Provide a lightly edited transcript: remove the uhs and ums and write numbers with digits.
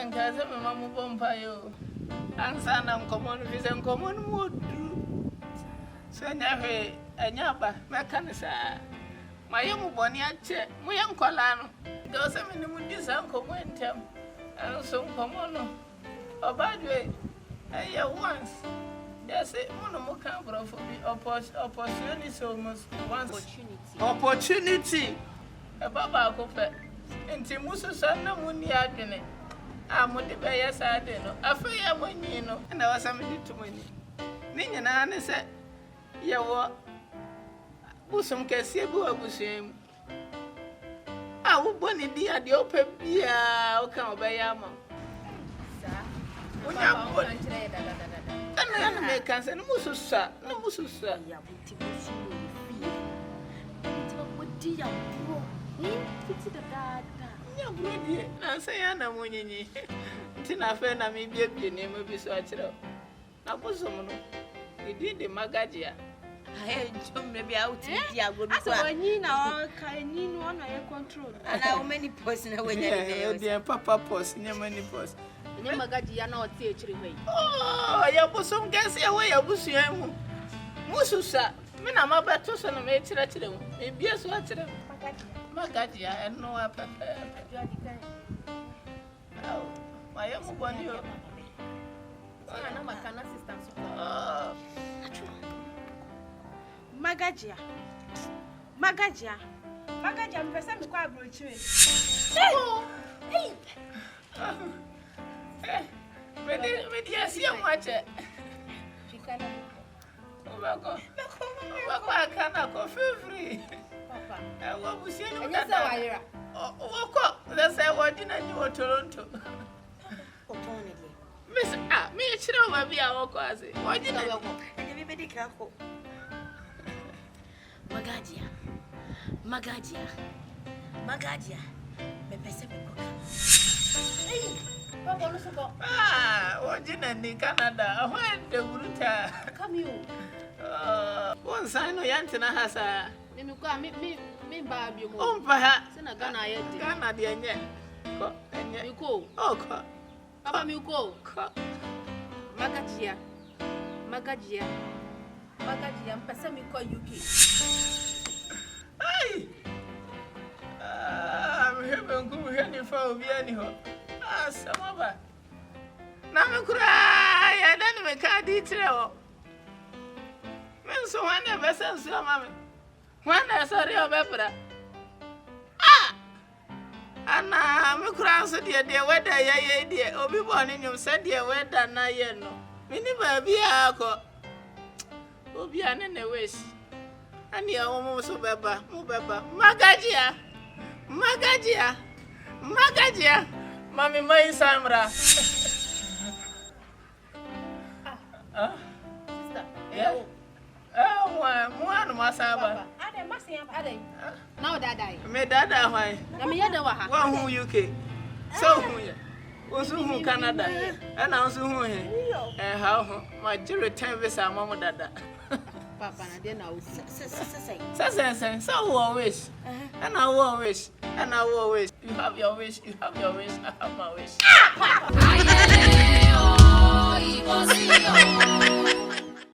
and cousin, Mamma Bompayo. And son, I'm common with and common wood. So, never a yaba, Macanisa. My young Boniache, my young Colano. Those are many moodies, Uncle went him. And so, common. Oh, by the way, I once. Yes, one more camera for me. Opportunity almost once. Opportunity. A baba cope. And Timusu son, no money admin. I'm with the bay as I didn't know. I fear when you know, and I was somebody to money. Ning and Anna said, you were Busum Cassibu of Busim. I would bonny dear the open beer, or come by Yamma. When I'm going to and I make us and Mususa, no Mususa. I say, Anna Munini. Tina Fena may be a name of his watcher. Now, Busum, he did the Magagia. I had maybe out here. Good. I know, can one I control. And how many posts in a way? Dear Papa post, near many posts. Magagia not teaching way. Oh, your bosom gets away a busham. Mususa, Minama Batus and a mate to them. Maybe a sweater. Magagia and no upper. Oh, my young one, you. I know my can assistance. Magagia. Magagia. Magagia, I'm present quite brochure. Hey! But yes, you watch it. I cannot go free. What was you? Walk up. Let's say what did I do Toronto? Miss, me, it's not be our quasi. Why did I walk? And everybody careful. Magagia. Magagia. Magagia. The Pacific. What didn't in Canada? When the Bruta come you? One sign of Yantina has a me, Barbie. Oh, perhaps in a gun I had Canadian yet. You go. Oh, Papa, you go. Magagia. Magagia. Magagia, Passamico UK. Hey! I'm having good honey for Vienna. Ah, some of it. Now, cry. I don't make a detail. So one never says so, mamma. One I saw your pepper. Ah! And I'm crying so dear, whether I dear, or be born in you said, dear, whether I know. Minima be a co. Obian in the wish. And you almost Mubaba, Magagia, Magagia, Magagia, Mammy May Samra. One Masaba. Now that I made that way. One who you came. So who Canada, and also who and how my jury time is our mama dada. Papa, I didn't know. Say, so who wish, and I will wish, and I will wish. You have your wish, you have your wish, I have my wish.